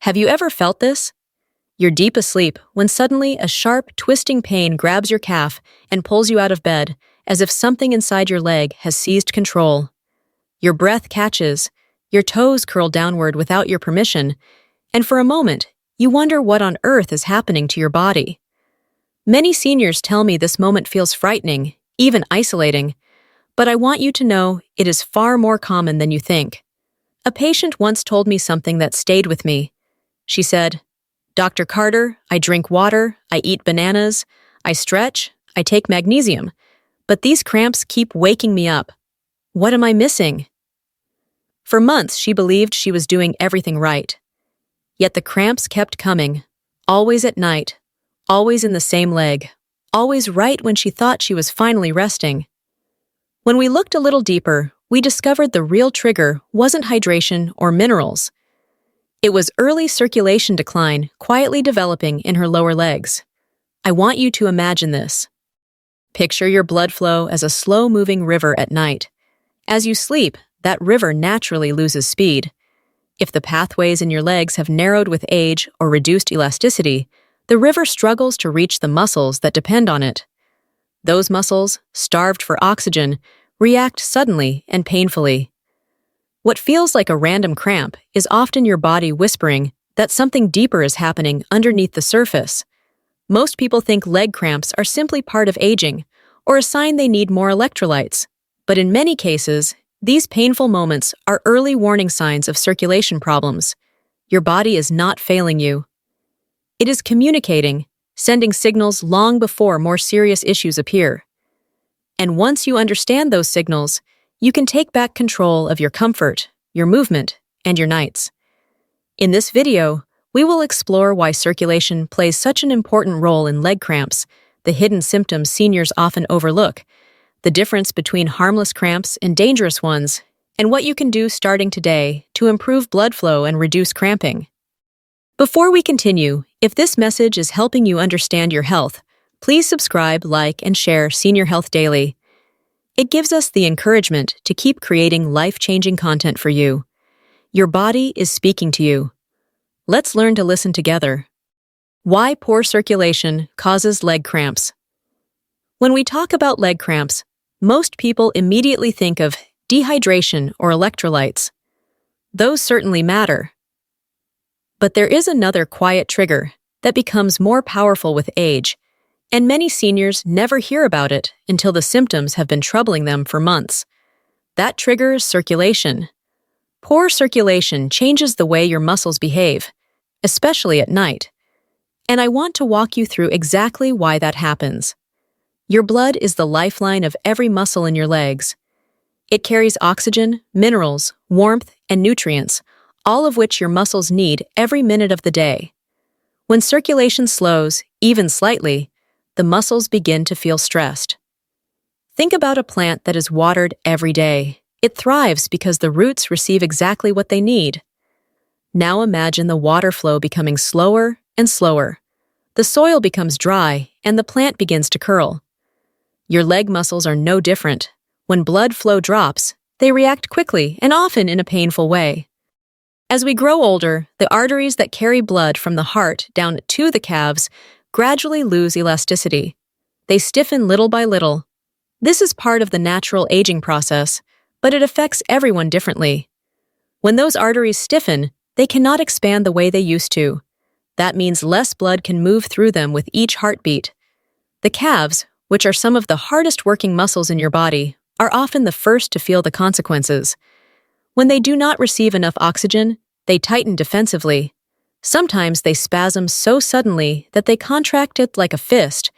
Have you ever felt this? You're deep asleep when suddenly a sharp, twisting pain grabs your calf and pulls you out of bed, as if something inside your leg has seized control. Your breath catches, your toes curl downward without your permission, and for a moment, you wonder what on earth is happening to your body. Many seniors tell me this moment feels frightening, even isolating, but I want you to know it is far more common than you think. A patient once told me something that stayed with me. She said, "Dr. Carter, I drink water, I eat bananas, I stretch, I take magnesium, but these cramps keep waking me up. What am I missing?" For months, she believed she was doing everything right. Yet the cramps kept coming, always at night, always in the same leg, always right when she thought she was finally resting. When we looked a little deeper, we discovered the real trigger wasn't hydration or minerals. It was early circulation decline quietly developing in her lower legs. I want you to imagine this. Picture your blood flow as a slow-moving river at night. As you sleep, that river naturally loses speed. If the pathways in your legs have narrowed with age or reduced elasticity, the river struggles to reach the muscles that depend on it. Those muscles, starved for oxygen, react suddenly and painfully. What feels like a random cramp is often your body whispering that something deeper is happening underneath the surface. Most people think leg cramps are simply part of aging or a sign they need more electrolytes, but in many cases, these painful moments are early warning signs of circulation problems. Your body is not failing you. It is communicating, sending signals long before more serious issues appear. And once you understand those signals, you can take back control of your comfort, your movement, and your nights. In this video, we will explore why circulation plays such an important role in leg cramps, the hidden symptoms seniors often overlook, the difference between harmless cramps and dangerous ones, and what you can do starting today to improve blood flow and reduce cramping. Before we continue, if this message is helping you understand your health, please subscribe, like, and share Senior Health Daily. It gives us the encouragement to keep creating life-changing content for you. Your body is speaking to you. Let's learn to listen together. Why poor circulation causes leg cramps. When we talk about leg cramps, most people immediately think of dehydration or electrolytes. Those certainly matter. But there is another quiet trigger that becomes more powerful with age, and many seniors never hear about it until the symptoms have been troubling them for months. That trigger is circulation. Poor circulation changes the way your muscles behave, especially at night. And I want to walk you through exactly why that happens. Your blood is the lifeline of every muscle in your legs. It carries oxygen, minerals, warmth, and nutrients, all of which your muscles need every minute of the day. When circulation slows, even slightly, the muscles begin to feel stressed. Think about a plant that is watered every day. It thrives because the roots receive exactly what they need. Now imagine the water flow becoming slower and slower. The soil becomes dry, and the plant begins to curl. Your leg muscles are no different. When blood flow drops, they react quickly and often in a painful way. As we grow older, the arteries that carry blood from the heart down to the calves gradually lose elasticity. They stiffen little by little. This is part of the natural aging process, but it affects everyone differently. When those arteries stiffen, they cannot expand the way they used to. That means less blood can move through them with each heartbeat. The calves, which are some of the hardest working muscles in your body, are often the first to feel the consequences. When they do not receive enough oxygen, they tighten defensively. Sometimes they spasm so suddenly that they contract it like a fist,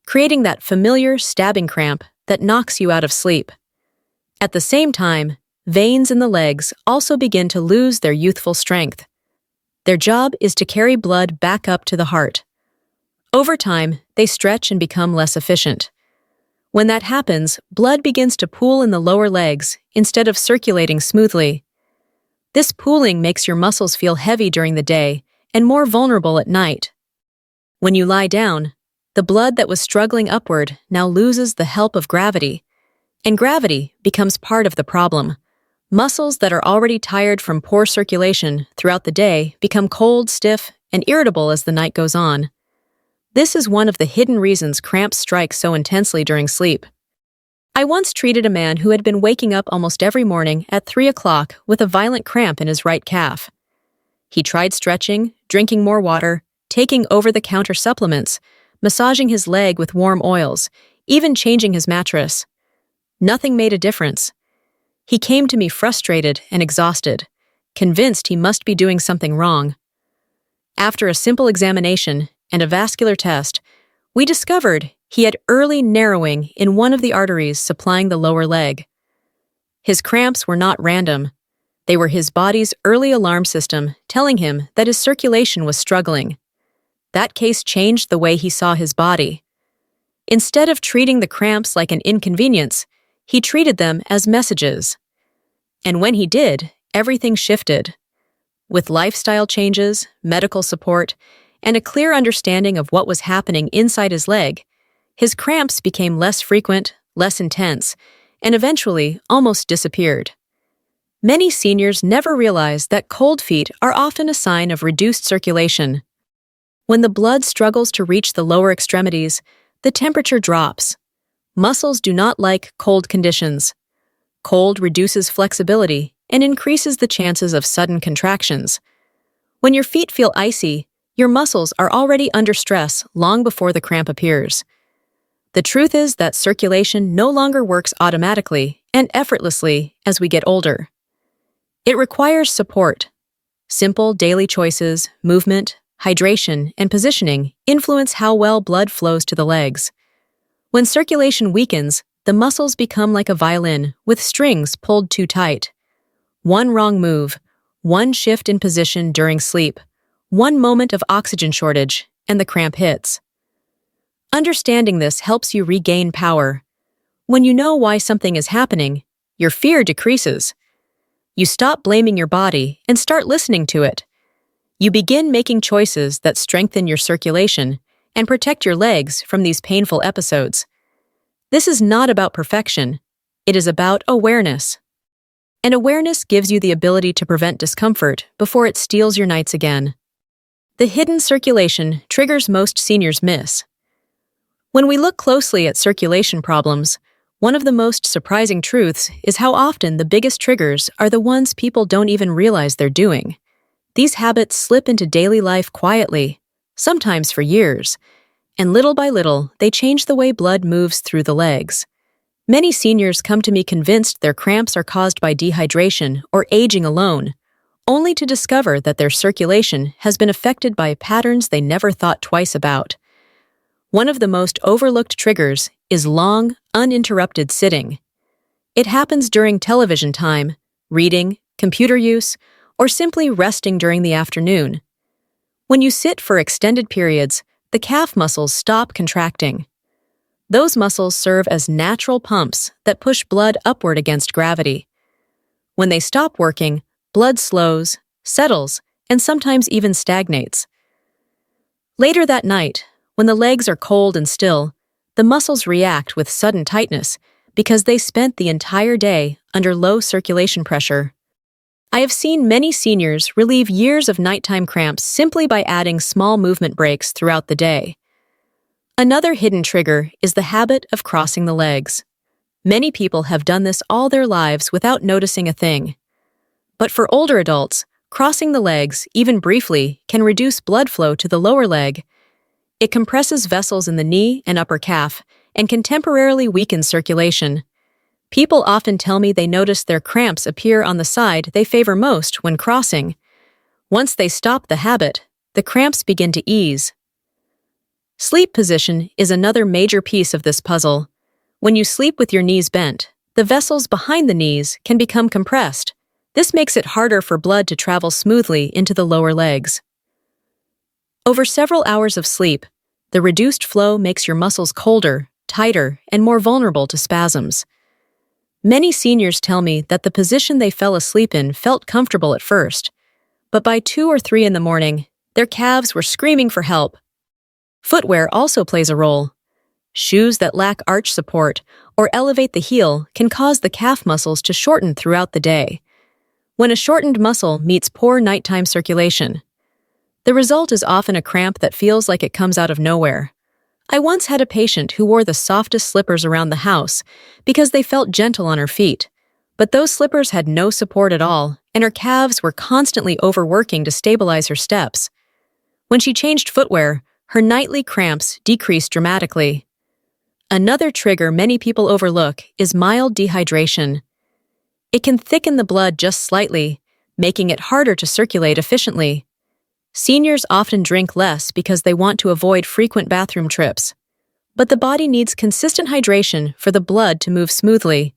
creating that familiar stabbing cramp that knocks you out of sleep. At the same time, veins in the legs also begin to lose their youthful strength. Their job is to carry blood back up to the heart. Over time, they stretch and become less efficient. When that happens, blood begins to pool in the lower legs instead of circulating smoothly. This pooling makes your muscles feel heavy during the day and more vulnerable at night. When you lie down, the blood that was struggling upward now loses the help of gravity, and gravity becomes part of the problem. Muscles that are already tired from poor circulation throughout the day become cold, stiff, and irritable as the night goes on. This is one of the hidden reasons cramps strike so intensely during sleep. I once treated a man who had been waking up almost every morning at 3 o'clock with a violent cramp in his right calf. He tried stretching, drinking more water, taking over-the-counter supplements, massaging his leg with warm oils, even changing his mattress. Nothing made a difference. He came to me frustrated and exhausted, convinced he must be doing something wrong. After a simple examination and a vascular test, we discovered he had early narrowing in one of the arteries supplying the lower leg. His cramps were not random. They were his body's early alarm system telling him that his circulation was struggling. That case changed the way he saw his body. Instead of treating the cramps like an inconvenience, he treated them as messages. And when he did, everything shifted. With lifestyle changes, medical support, and a clear understanding of what was happening inside his leg, his cramps became less frequent, less intense, and eventually almost disappeared. Many seniors never realize that cold feet are often a sign of reduced circulation. When the blood struggles to reach the lower extremities, the temperature drops. Muscles do not like cold conditions. Cold reduces flexibility and increases the chances of sudden contractions. When your feet feel icy, your muscles are already under stress long before the cramp appears. The truth is that circulation no longer works automatically and effortlessly as we get older. It requires support. Simple daily choices, movement, hydration, and positioning influence how well blood flows to the legs. When circulation weakens, the muscles become like a violin with strings pulled too tight. One wrong move, one shift in position during sleep, one moment of oxygen shortage, and the cramp hits. Understanding this helps you regain power. When you know why something is happening, your fear decreases. You stop blaming your body and start listening to it. You begin making choices that strengthen your circulation and protect your legs from these painful episodes. This is not about perfection. It is about awareness. And awareness gives you the ability to prevent discomfort before it steals your nights again. The hidden circulation triggers most seniors miss. When we look closely at circulation problems, one of the most surprising truths is how often the biggest triggers are the ones people don't even realize they're doing. These habits slip into daily life quietly, sometimes for years, and little by little, they change the way blood moves through the legs. Many seniors come to me convinced their cramps are caused by dehydration or aging alone, only to discover that their circulation has been affected by patterns they never thought twice about. One of the most overlooked triggers is long, uninterrupted sitting. It happens during television time, reading, computer use, or simply resting during the afternoon. When you sit for extended periods, the calf muscles stop contracting. Those muscles serve as natural pumps that push blood upward against gravity. When they stop working, blood slows, settles, and sometimes even stagnates. Later that night, when the legs are cold and still, the muscles react with sudden tightness because they spent the entire day under low circulation pressure. I have seen many seniors relieve years of nighttime cramps simply by adding small movement breaks throughout the day. Another hidden trigger is the habit of crossing the legs. Many people have done this all their lives without noticing a thing. But for older adults, crossing the legs, even briefly, can reduce blood flow to the lower leg. It compresses vessels in the knee and upper calf and can temporarily weaken circulation. People often tell me they notice their cramps appear on the side they favor most when crossing. Once they stop the habit, the cramps begin to ease. Sleep position is another major piece of this puzzle. When you sleep with your knees bent, the vessels behind the knees can become compressed. This makes it harder for blood to travel smoothly into the lower legs. Over several hours of sleep, the reduced flow makes your muscles colder, tighter, and more vulnerable to spasms. Many seniors tell me that the position they fell asleep in felt comfortable at first, but by 2 or 3 in the morning, their calves were screaming for help. Footwear also plays a role. Shoes that lack arch support or elevate the heel can cause the calf muscles to shorten throughout the day. when a shortened muscle meets poor nighttime circulation. The result is often a cramp that feels like it comes out of nowhere. I once had a patient who wore the softest slippers around the house because they felt gentle on her feet, but those slippers had no support at all, and her calves were constantly overworking to stabilize her steps. When she changed footwear, her nightly cramps decreased dramatically. Another trigger many people overlook is mild dehydration. It can thicken the blood just slightly, making it harder to circulate efficiently. Seniors often drink less because they want to avoid frequent bathroom trips. But the body needs consistent hydration for the blood to move smoothly.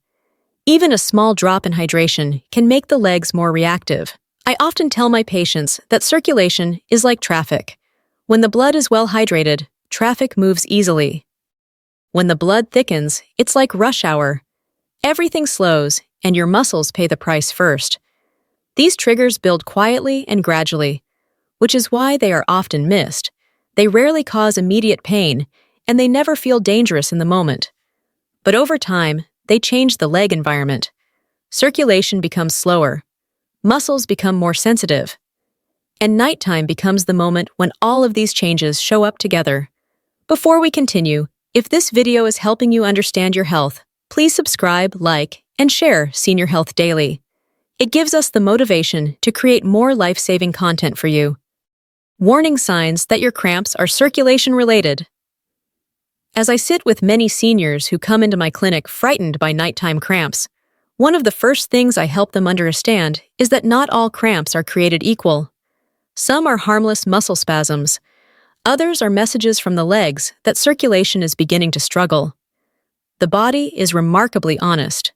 Even a small drop in hydration can make the legs more reactive. I often tell my patients that circulation is like traffic. When the blood is well hydrated, traffic moves easily. When the blood thickens, it's like rush hour. Everything slows, and your muscles pay the price first. These triggers build quietly and gradually, which is why they are often missed. They rarely cause immediate pain, and they never feel dangerous in the moment. But over time, they change the leg environment. Circulation becomes slower. Muscles become more sensitive. And nighttime becomes the moment when all of these changes show up together. Before we continue, if this video is helping you understand your health, please subscribe, like, and share Senior Health Daily. It gives us the motivation to create more life-saving content for you. Warning signs that your cramps are circulation-related. As I sit with many seniors who come into my clinic frightened by nighttime cramps, one of the first things I help them understand is that not all cramps are created equal. Some are harmless muscle spasms. Others are messages from the legs that circulation is beginning to struggle. The body is remarkably honest.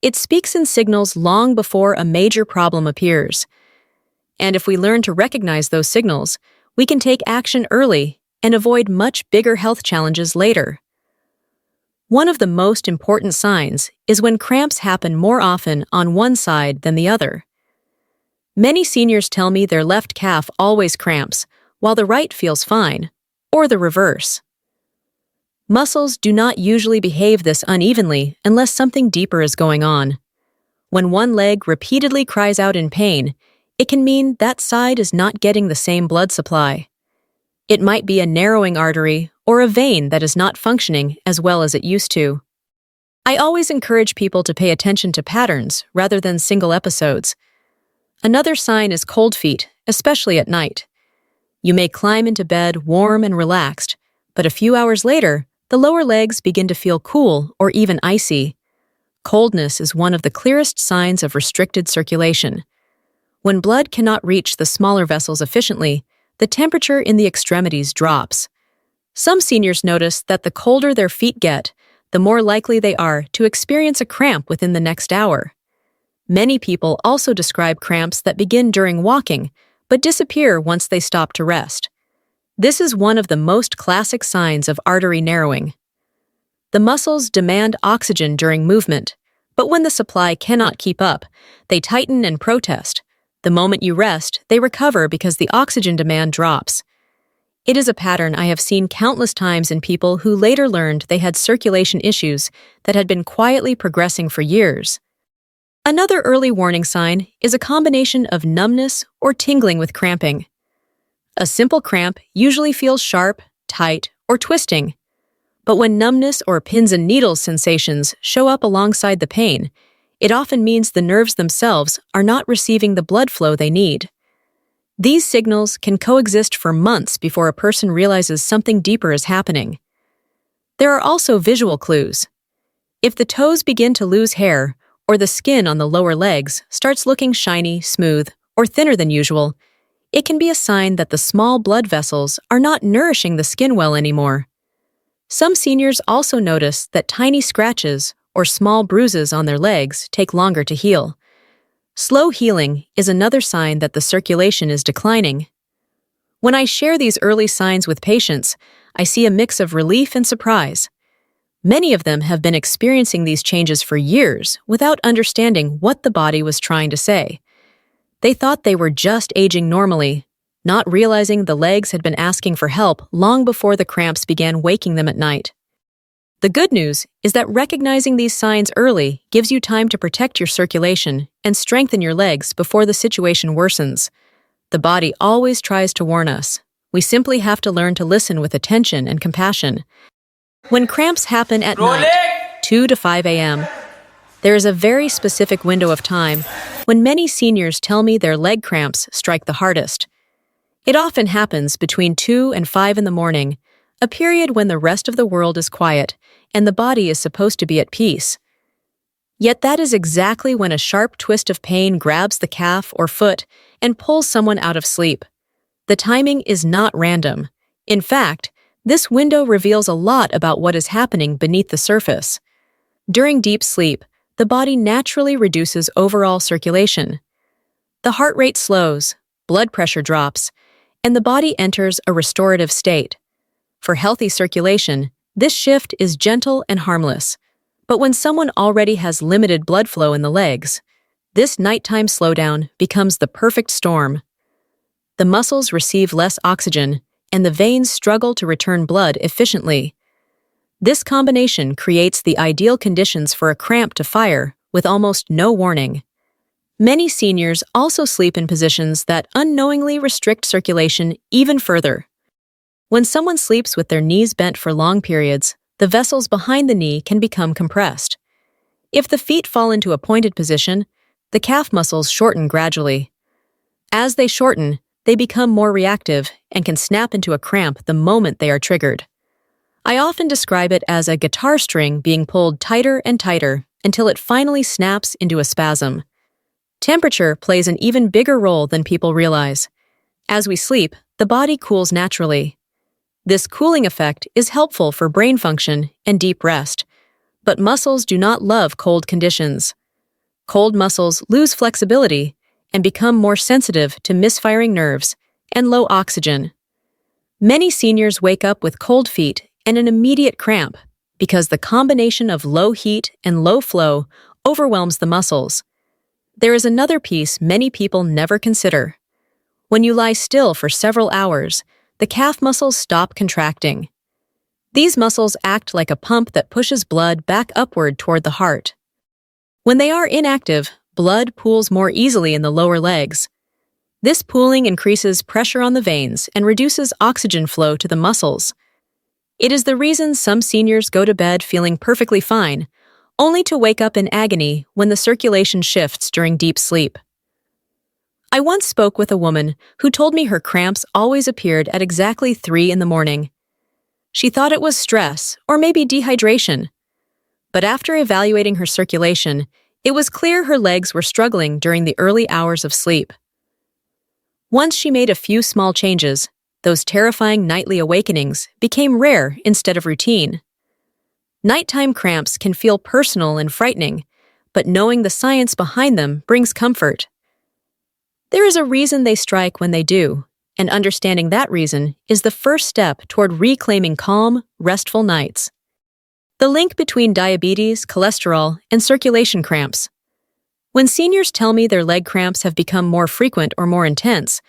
It speaks in signals long before a major problem appears. And if we learn to recognize those signals, we can take action early and avoid much bigger health challenges later. One of the most important signs is when cramps happen more often on one side than the other. Many seniors tell me their left calf always cramps, while the right feels fine, or the reverse. Muscles do not usually behave this unevenly unless something deeper is going on. When one leg repeatedly cries out in pain, it can mean that side is not getting the same blood supply. It might be a narrowing artery or a vein that is not functioning as well as it used to. I always encourage people to pay attention to patterns rather than single episodes. Another sign is cold feet, especially at night. You may climb into bed warm and relaxed, but a few hours later, the lower legs begin to feel cool or even icy. Coldness is one of the clearest signs of restricted circulation. When blood cannot reach the smaller vessels efficiently, the temperature in the extremities drops. Some seniors notice that the colder their feet get, the more likely they are to experience a cramp within the next hour. Many people also describe cramps that begin during walking, but disappear once they stop to rest. This is one of the most classic signs of artery narrowing. The muscles demand oxygen during movement, but when the supply cannot keep up, they tighten and protest. The moment you rest, they recover because the oxygen demand drops. It is a pattern I have seen countless times in people who later learned they had circulation issues that had been quietly progressing for years. Another early warning sign is a combination of numbness or tingling with cramping. A simple cramp usually feels sharp, tight, or twisting. But when numbness or pins and needles sensations show up alongside the pain, it often means the nerves themselves are not receiving the blood flow they need. These signals can coexist for months before a person realizes something deeper is happening. There are also visual clues. If the toes begin to lose hair, or the skin on the lower legs starts looking shiny, smooth, or thinner than usual, it can be a sign that the small blood vessels are not nourishing the skin well anymore. Some seniors also notice that tiny scratches or small bruises on their legs take longer to heal. Slow healing is another sign that the circulation is declining. When I share these early signs with patients, I see a mix of relief and surprise. Many of them have been experiencing these changes for years without understanding what the body was trying to say. They thought they were just aging normally, not realizing the legs had been asking for help long before the cramps began waking them at night. The good news is that recognizing these signs early gives you time to protect your circulation and strengthen your legs before the situation worsens. The body always tries to warn us. We simply have to learn to listen with attention and compassion. When cramps happen at night, 2 to 5 a.m., there is a very specific window of time when many seniors tell me their leg cramps strike the hardest. It often happens between 2 and 5 in the morning, a period when the rest of the world is quiet and the body is supposed to be at peace. Yet that is exactly when a sharp twist of pain grabs the calf or foot and pulls someone out of sleep. The timing is not random. In fact, this window reveals a lot about what is happening beneath the surface. During deep sleep, the body naturally reduces overall circulation. The heart rate slows, blood pressure drops, and the body enters a restorative state. For healthy circulation, this shift is gentle and harmless. But when someone already has limited blood flow in the legs, this nighttime slowdown becomes the perfect storm. The muscles receive less oxygen, and the veins struggle to return blood efficiently. This combination creates the ideal conditions for a cramp to fire with almost no warning. Many seniors also sleep in positions that unknowingly restrict circulation even further. When someone sleeps with their knees bent for long periods, the vessels behind the knee can become compressed. If the feet fall into a pointed position, the calf muscles shorten gradually. As they shorten, they become more reactive and can snap into a cramp the moment they are triggered. I often describe it as a guitar string being pulled tighter and tighter until it finally snaps into a spasm. Temperature plays an even bigger role than people realize. As we sleep, the body cools naturally. This cooling effect is helpful for brain function and deep rest, but muscles do not love cold conditions. Cold muscles lose flexibility and become more sensitive to misfiring nerves and low oxygen. Many seniors wake up with cold feet and an immediate cramp because the combination of low heat and low flow overwhelms the muscles. There is another piece many people never consider. When you lie still for several hours, the calf muscles stop contracting. These muscles act like a pump that pushes blood back upward toward the heart. When they are inactive, blood pools more easily in the lower legs. This pooling increases pressure on the veins and reduces oxygen flow to the muscles. It is the reason some seniors go to bed feeling perfectly fine, only to wake up in agony when the circulation shifts during deep sleep. I once spoke with a woman who told me her cramps always appeared at exactly 3 in the morning. She thought it was stress or maybe dehydration. But after evaluating her circulation, it was clear her legs were struggling during the early hours of sleep. Once she made a few small changes, those terrifying nightly awakenings became rare instead of routine. Nighttime cramps can feel personal and frightening, but knowing the science behind them brings comfort. There is a reason they strike when they do, and understanding that reason is the first step toward reclaiming calm, restful nights. The link between diabetes, cholesterol, and circulation cramps. When seniors tell me their leg cramps have become more frequent or more intense,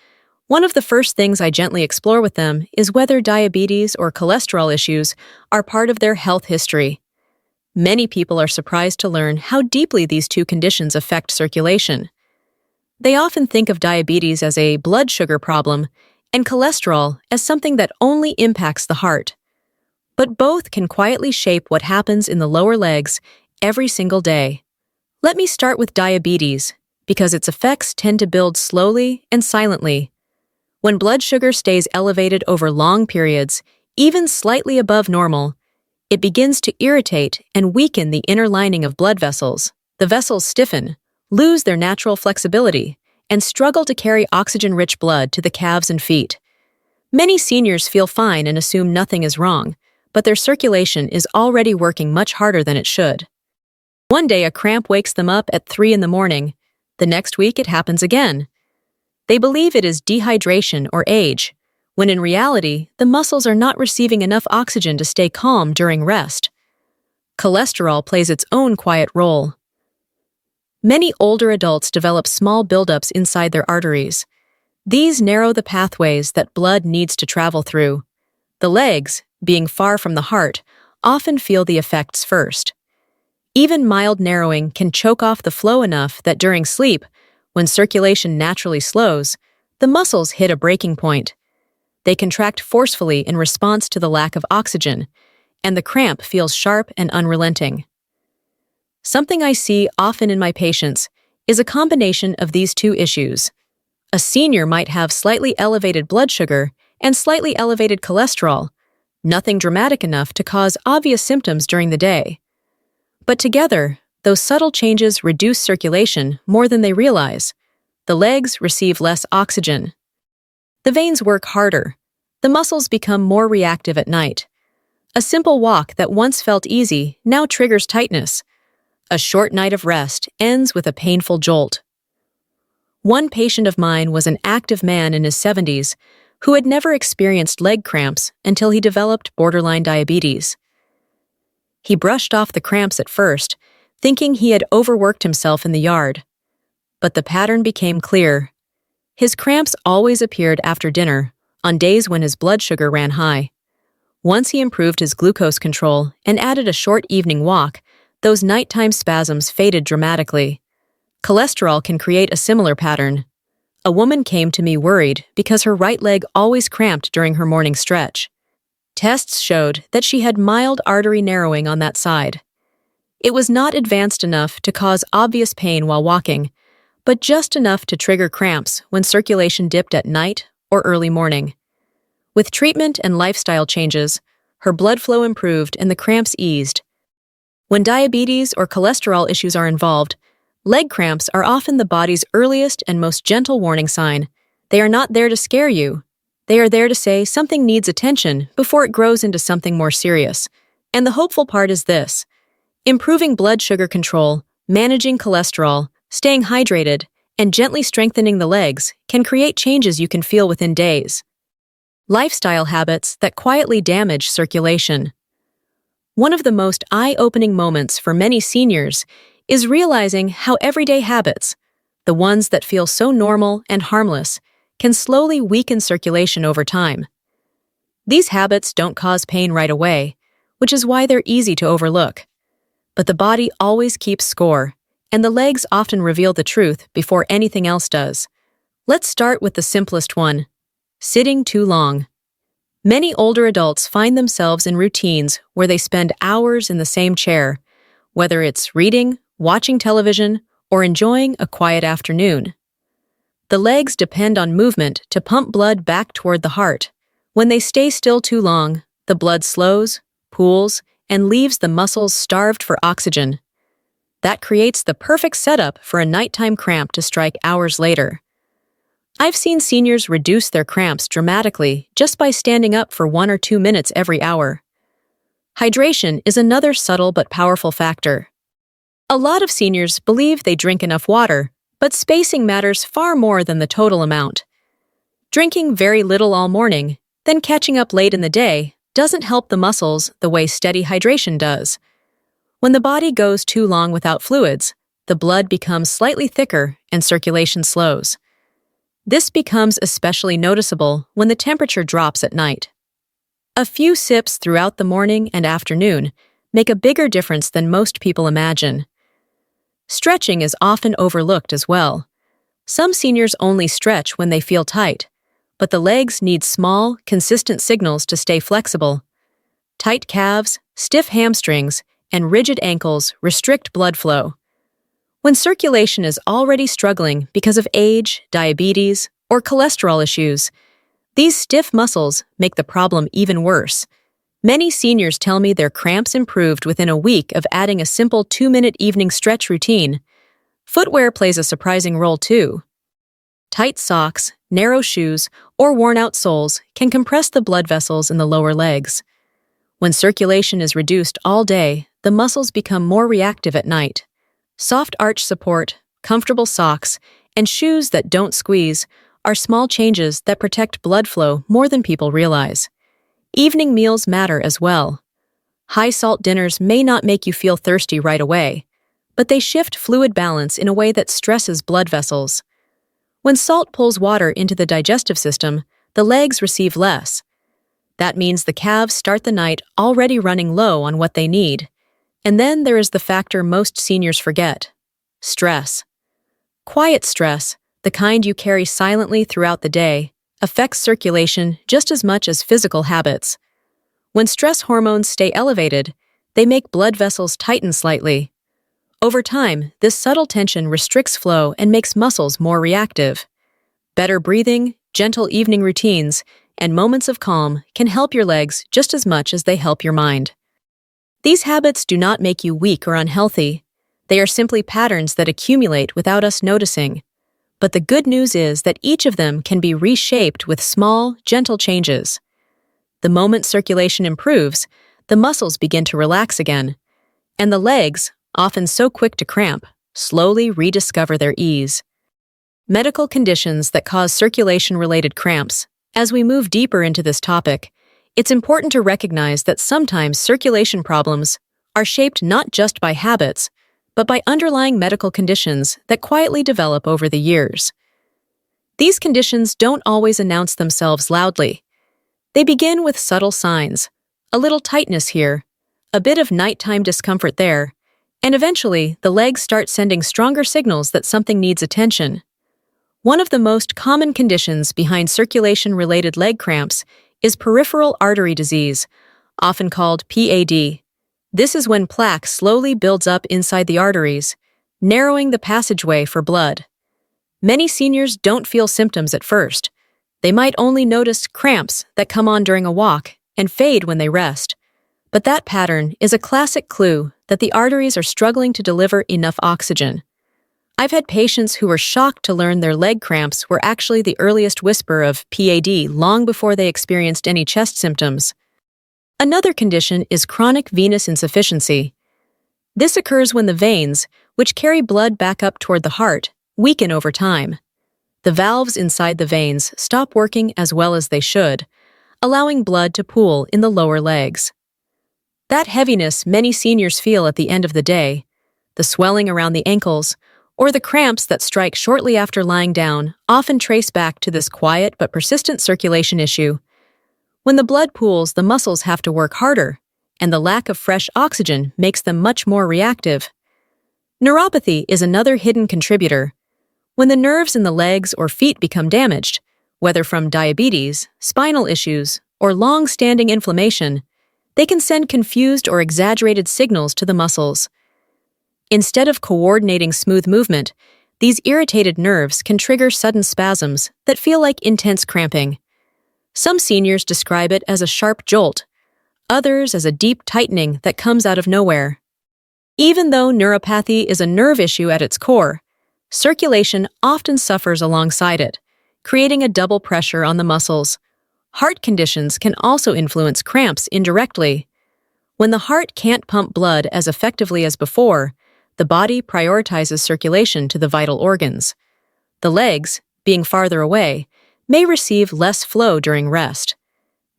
one of the first things I gently explore with them is whether diabetes or cholesterol issues are part of their health history. Many people are surprised to learn how deeply these two conditions affect circulation. They often think of diabetes as a blood sugar problem and cholesterol as something that only impacts the heart. But both can quietly shape what happens in the lower legs every single day. Let me start with diabetes, because its effects tend to build slowly and silently. When blood sugar stays elevated over long periods, even slightly above normal, it begins to irritate and weaken the inner lining of blood vessels. The vessels stiffen, lose their natural flexibility, and struggle to carry oxygen-rich blood to the calves and feet. Many seniors feel fine and assume nothing is wrong, but their circulation is already working much harder than it should. One day a cramp wakes them up at 3 in the morning. The next week it happens again. They believe it is dehydration or age, when in reality, the muscles are not receiving enough oxygen to stay calm during rest. Cholesterol plays its own quiet role. Many older adults develop small buildups inside their arteries. These narrow the pathways that blood needs to travel through. The legs, being far from the heart, often feel the effects first. Even mild narrowing can choke off the flow enough that during sleep, when circulation naturally slows, the muscles hit a breaking point. They contract forcefully in response to the lack of oxygen, and the cramp feels sharp and unrelenting. Something I see often in my patients is a combination of these two issues. A senior might have slightly elevated blood sugar and slightly elevated cholesterol, nothing dramatic enough to cause obvious symptoms during the day. But together, those subtle changes reduce circulation more than they realize. The legs receive less oxygen. The veins work harder. The muscles become more reactive at night. A simple walk that once felt easy now triggers tightness. A short night of rest ends with a painful jolt. One patient of mine was an active man in his 70s who had never experienced leg cramps until he developed borderline diabetes. He brushed off the cramps at first, thinking he had overworked himself in the yard. But the pattern became clear. His cramps always appeared after dinner, on days when his blood sugar ran high. Once he improved his glucose control and added a short evening walk, those nighttime spasms faded dramatically. Cholesterol can create a similar pattern. A woman came to me worried because her right leg always cramped during her morning stretch. Tests showed that she had mild artery narrowing on that side. It was not advanced enough to cause obvious pain while walking, but just enough to trigger cramps when circulation dipped at night or early morning. With treatment and lifestyle changes, her blood flow improved and the cramps eased. When diabetes or cholesterol issues are involved, leg cramps are often the body's earliest and most gentle warning sign. They are not there to scare you. They are there to say something needs attention before it grows into something more serious. And the hopeful part is this: improving blood sugar control, managing cholesterol, staying hydrated, and gently strengthening the legs can create changes you can feel within days. Lifestyle habits that quietly damage circulation. One of the most eye-opening moments for many seniors is realizing how everyday habits, the ones that feel so normal and harmless, can slowly weaken circulation over time. These habits don't cause pain right away, which is why they're easy to overlook. But the body always keeps score, and the legs often reveal the truth before anything else does. Let's start with the simplest one: sitting too long. Many older adults find themselves in routines where they spend hours in the same chair, whether it's reading, watching television, or enjoying a quiet afternoon. The legs depend on movement to pump blood back toward the heart. When they stay still too long, the blood slows, pools, and leaves the muscles starved for oxygen. That creates the perfect setup for a nighttime cramp to strike hours later. I've seen seniors reduce their cramps dramatically just by standing up for 1 or 2 minutes every hour. Hydration is another subtle but powerful factor. A lot of seniors believe they drink enough water, but spacing matters far more than the total amount. Drinking very little all morning, then catching up late in the day, doesn't help the muscles the way steady hydration does. When the body goes too long without fluids, the blood becomes slightly thicker and circulation slows. This becomes especially noticeable when the temperature drops at night. A few sips throughout the morning and afternoon make a bigger difference than most people imagine. Stretching is often overlooked as well. Some seniors only stretch when they feel tight, but the legs need small, consistent signals to stay flexible. Tight calves, stiff hamstrings, and rigid ankles restrict blood flow. When circulation is already struggling because of age, diabetes, or cholesterol issues, these stiff muscles make the problem even worse. Many seniors tell me their cramps improved within a week of adding a simple 2-minute evening stretch routine. Footwear plays a surprising role too. Tight socks, narrow shoes, or worn-out soles can compress the blood vessels in the lower legs. When circulation is reduced all day, the muscles become more reactive at night. Soft arch support, comfortable socks, and shoes that don't squeeze are small changes that protect blood flow more than people realize. Evening meals matter as well. High-salt dinners may not make you feel thirsty right away, but they shift fluid balance in a way that stresses blood vessels. When salt pulls water into the digestive system, the legs receive less. That means the calves start the night already running low on what they need. And then there is the factor most seniors forget: stress. Quiet stress, the kind you carry silently throughout the day, affects circulation just as much as physical habits. When stress hormones stay elevated, they make blood vessels tighten slightly. Over time, this subtle tension restricts flow and makes muscles more reactive. Better breathing, gentle evening routines, and moments of calm can help your legs just as much as they help your mind. These habits do not make you weak or unhealthy. They are simply patterns that accumulate without us noticing. But the good news is that each of them can be reshaped with small, gentle changes. The moment circulation improves, the muscles begin to relax again, and the legs, often so quick to cramp, slowly rediscover their ease. Medical conditions that cause circulation-related cramps. As we move deeper into this topic, it's important to recognize that sometimes circulation problems are shaped not just by habits, but by underlying medical conditions that quietly develop over the years. These conditions don't always announce themselves loudly. They begin with subtle signs: a little tightness here, a bit of nighttime discomfort there, and eventually the legs start sending stronger signals that something needs attention. One of the most common conditions behind circulation-related leg cramps is peripheral artery disease, often called PAD. This is when plaque slowly builds up inside the arteries, narrowing the passageway for blood. Many seniors don't feel symptoms at first. They might only notice cramps that come on during a walk and fade when they rest. But that pattern is a classic clue that the arteries are struggling to deliver enough oxygen. I've had patients who were shocked to learn their leg cramps were actually the earliest whisper of PAD long before they experienced any chest symptoms. Another condition is chronic venous insufficiency. This occurs when the veins, which carry blood back up toward the heart, weaken over time. The valves inside the veins stop working as well as they should, allowing blood to pool in the lower legs. That heaviness many seniors feel at the end of the day, the swelling around the ankles, or the cramps that strike shortly after lying down, often trace back to this quiet but persistent circulation issue. When the blood pools, the muscles have to work harder, and the lack of fresh oxygen makes them much more reactive. Neuropathy is another hidden contributor. When the nerves in the legs or feet become damaged, whether from diabetes, spinal issues, or long-standing inflammation, they can send confused or exaggerated signals to the muscles. Instead of coordinating smooth movement, these irritated nerves can trigger sudden spasms that feel like intense cramping. Some seniors describe it as a sharp jolt, others as a deep tightening that comes out of nowhere. Even though neuropathy is a nerve issue at its core, circulation often suffers alongside it, creating a double pressure on the muscles. Heart conditions can also influence cramps indirectly. When the heart can't pump blood as effectively as before, the body prioritizes circulation to the vital organs. The legs, being farther away, may receive less flow during rest.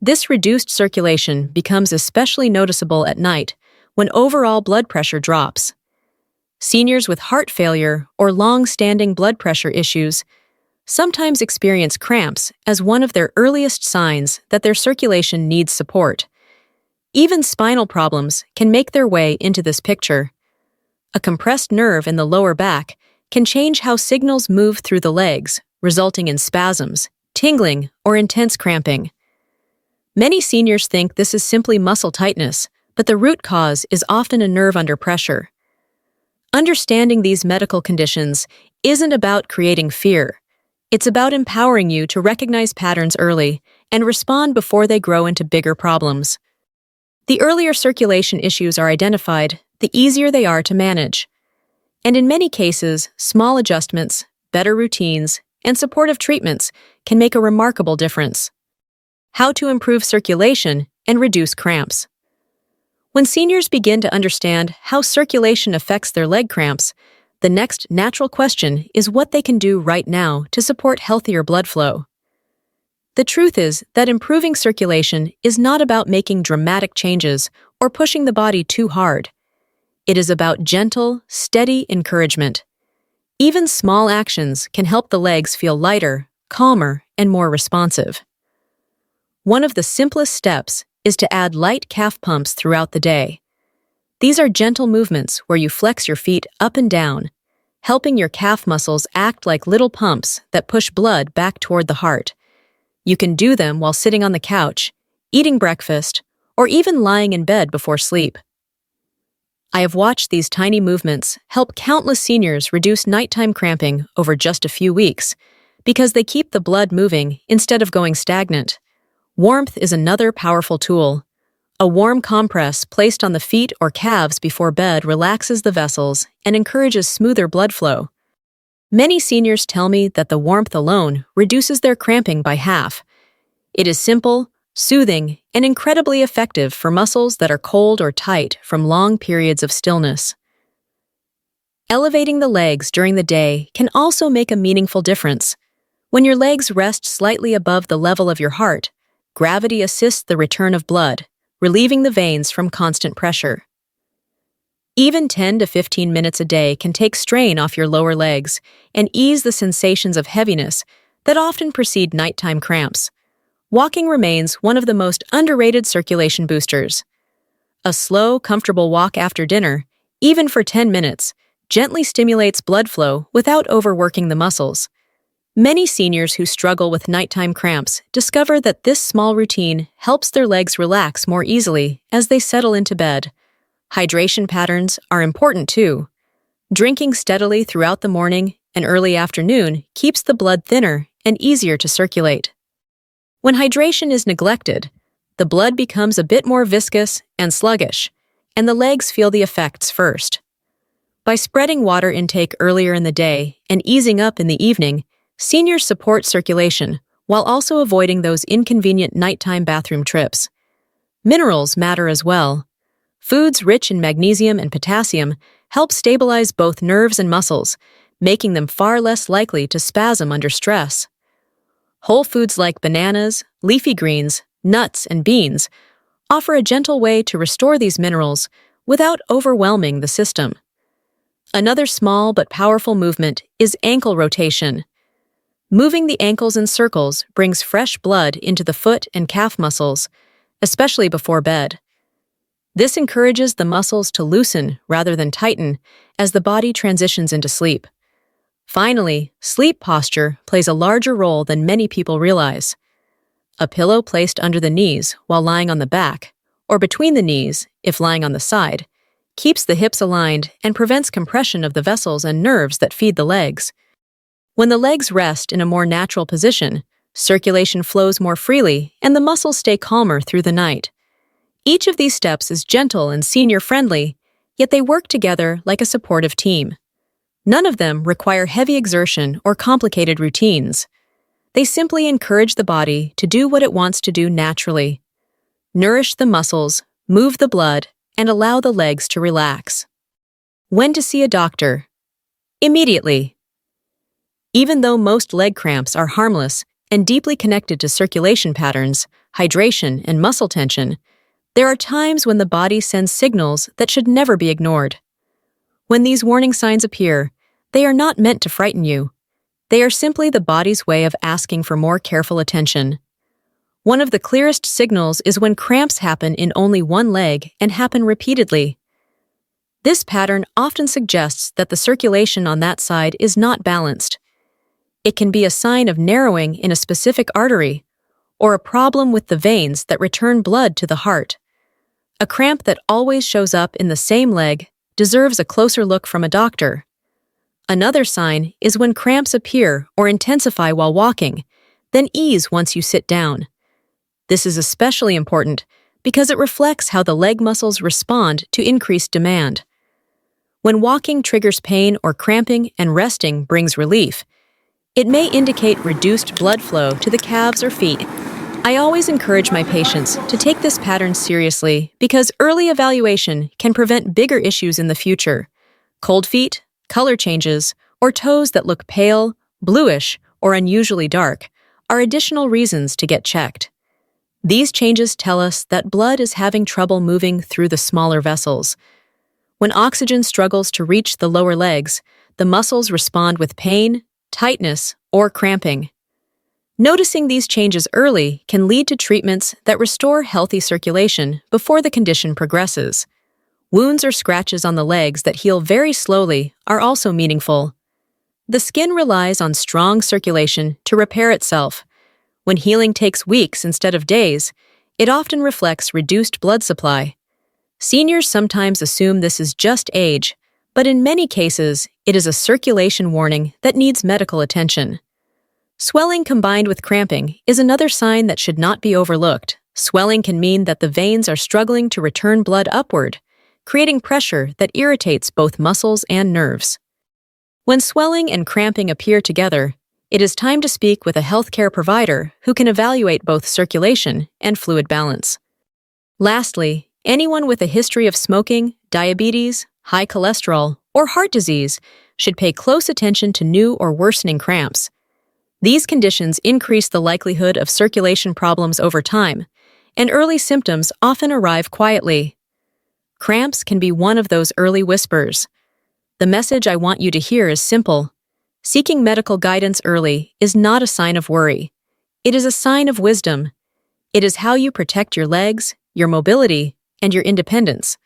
This reduced circulation becomes especially noticeable at night when overall blood pressure drops. Seniors with heart failure or long-standing blood pressure issues sometimes experience cramps as one of their earliest signs that their circulation needs support. Even spinal problems can make their way into this picture. A compressed nerve in the lower back can change how signals move through the legs, resulting in spasms, tingling, or intense cramping. Many seniors think this is simply muscle tightness, but the root cause is often a nerve under pressure. Understanding these medical conditions isn't about creating fear. It's about empowering you to recognize patterns early and respond before they grow into bigger problems. The earlier circulation issues are identified, the easier they are to manage. And in many cases, small adjustments, better routines, and supportive treatments can make a remarkable difference. How to improve circulation and reduce cramps. When seniors begin to understand how circulation affects their leg cramps, the next natural question is what they can do right now to support healthier blood flow. The truth is that improving circulation is not about making dramatic changes or pushing the body too hard. It is about gentle, steady encouragement. Even small actions can help the legs feel lighter, calmer, and more responsive. One of the simplest steps is to add light calf pumps throughout the day. These are gentle movements where you flex your feet up and down, helping your calf muscles act like little pumps that push blood back toward the heart. You can do them while sitting on the couch, eating breakfast, or even lying in bed before sleep. I have watched these tiny movements help countless seniors reduce nighttime cramping over just a few weeks because they keep the blood moving instead of going stagnant. Warmth is another powerful tool. A warm compress placed on the feet or calves before bed relaxes the vessels and encourages smoother blood flow. Many seniors tell me that the warmth alone reduces their cramping by half. It is simple, soothing, and incredibly effective for muscles that are cold or tight from long periods of stillness. Elevating the legs during the day can also make a meaningful difference. When your legs rest slightly above the level of your heart, gravity assists the return of blood, relieving the veins from constant pressure. Even 10 to 15 minutes a day can take strain off your lower legs and ease the sensations of heaviness that often precede nighttime cramps. Walking remains one of the most underrated circulation boosters. A slow, comfortable walk after dinner, even for 10 minutes, gently stimulates blood flow without overworking the muscles. Many seniors who struggle with nighttime cramps discover that this small routine helps their legs relax more easily as they settle into bed. Hydration patterns are important too. Drinking steadily throughout the morning and early afternoon keeps the blood thinner and easier to circulate. When hydration is neglected, the blood becomes a bit more viscous and sluggish, and the legs feel the effects first. By spreading water intake earlier in the day and easing up in the evening, seniors support circulation while also avoiding those inconvenient nighttime bathroom trips. Minerals matter as well. Foods rich in magnesium and potassium help stabilize both nerves and muscles, making them far less likely to spasm under stress. Whole foods like bananas, leafy greens, nuts, and beans offer a gentle way to restore these minerals without overwhelming the system. Another small but powerful movement is ankle rotation. Moving the ankles in circles brings fresh blood into the foot and calf muscles, especially before bed. This encourages the muscles to loosen rather than tighten as the body transitions into sleep. Finally, sleep posture plays a larger role than many people realize. A pillow placed under the knees while lying on the back, or between the knees if lying on the side, keeps the hips aligned and prevents compression of the vessels and nerves that feed the legs. When the legs rest in a more natural position, circulation flows more freely and the muscles stay calmer through the night. Each of these steps is gentle and senior-friendly, yet they work together like a supportive team. None of them require heavy exertion or complicated routines. They simply encourage the body to do what it wants to do naturally. Nourish the muscles, move the blood, and allow the legs to relax. When to see a doctor? Immediately. Even though most leg cramps are harmless and deeply connected to circulation patterns, hydration, and muscle tension, there are times when the body sends signals that should never be ignored. When these warning signs appear, they are not meant to frighten you. They are simply the body's way of asking for more careful attention. One of the clearest signals is when cramps happen in only one leg and happen repeatedly. This pattern often suggests that the circulation on that side is not balanced. It can be a sign of narrowing in a specific artery, or a problem with the veins that return blood to the heart. A cramp that always shows up in the same leg deserves a closer look from a doctor. Another sign is when cramps appear or intensify while walking, then ease once you sit down. This is especially important because it reflects how the leg muscles respond to increased demand. When walking triggers pain or cramping and resting brings relief, it may indicate reduced blood flow to the calves or feet. I always encourage my patients to take this pattern seriously because early evaluation can prevent bigger issues in the future. Cold feet, color changes, or toes that look pale, bluish, or unusually dark are additional reasons to get checked. These changes tell us that blood is having trouble moving through the smaller vessels. When oxygen struggles to reach the lower legs, the muscles respond with pain, tightness, or cramping. Noticing these changes early can lead to treatments that restore healthy circulation before the condition progresses. Wounds or scratches on the legs that heal very slowly are also meaningful. The skin relies on strong circulation to repair itself. When healing takes weeks instead of days, it often reflects reduced blood supply. Seniors sometimes assume this is just age, but in many cases, it is a circulation warning that needs medical attention. Swelling combined with cramping is another sign that should not be overlooked. Swelling can mean that the veins are struggling to return blood upward, creating pressure that irritates both muscles and nerves. When swelling and cramping appear together, it is time to speak with a healthcare provider who can evaluate both circulation and fluid balance. Lastly, anyone with a history of smoking, diabetes, high cholesterol, or heart disease should pay close attention to new or worsening cramps. These conditions increase the likelihood of circulation problems over time, and early symptoms often arrive quietly. Cramps can be one of those early whispers. The message I want you to hear is simple. Seeking medical guidance early is not a sign of worry. It is a sign of wisdom. It is how you protect your legs, your mobility, and your independence.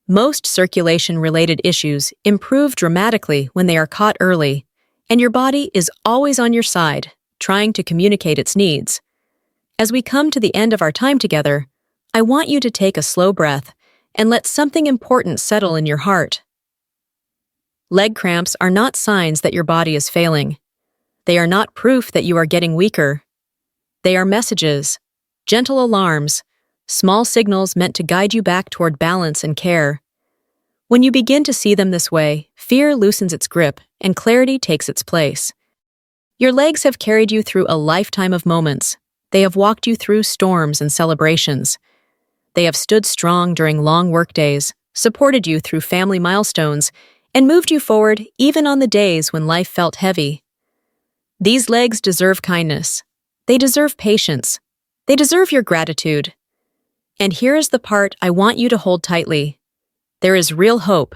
Most circulation-related issues improve dramatically when they are caught early, and your body is always on your side, trying to communicate its needs. As we come to the end of our time together, I want you to take a slow breath and let something important settle in your heart. Leg cramps are not signs that your body is failing. They are not proof that you are getting weaker. They are messages, gentle alarms, small signals meant to guide you back toward balance and care. When you begin to see them this way, fear loosens its grip and clarity takes its place. Your legs have carried you through a lifetime of moments. They have walked you through storms and celebrations. They have stood strong during long workdays, supported you through family milestones, and moved you forward even on the days when life felt heavy. These legs deserve kindness. They deserve patience. They deserve your gratitude. And here is the part I want you to hold tightly. There is real hope.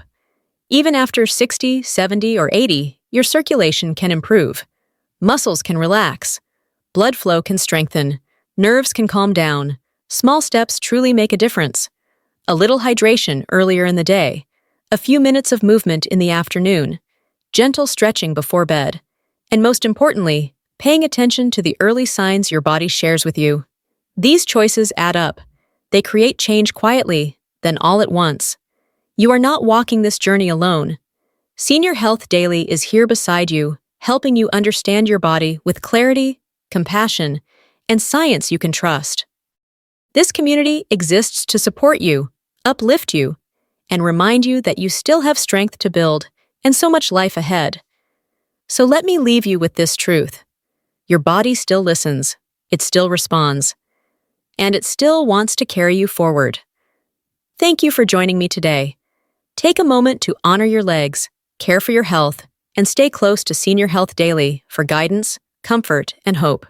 Even after 60, 70, or 80, your circulation can improve. Muscles can relax. Blood flow can strengthen. Nerves can calm down. Small steps truly make a difference. A little hydration earlier in the day. A few minutes of movement in the afternoon, gentle stretching before bed, and most importantly, paying attention to the early signs your body shares with you. These choices add up. They create change quietly, then all at once. You are not walking this journey alone. Senior Health Daily is here beside you, helping you understand your body with clarity, compassion, and science you can trust. This community exists to support you, uplift you, and remind you that you still have strength to build and so much life ahead. So let me leave you with this truth. Your body still listens, it still responds, and it still wants to carry you forward. Thank you for joining me today. Take a moment to honor your legs, care for your health, and stay close to Senior Health Daily for guidance, comfort, and hope.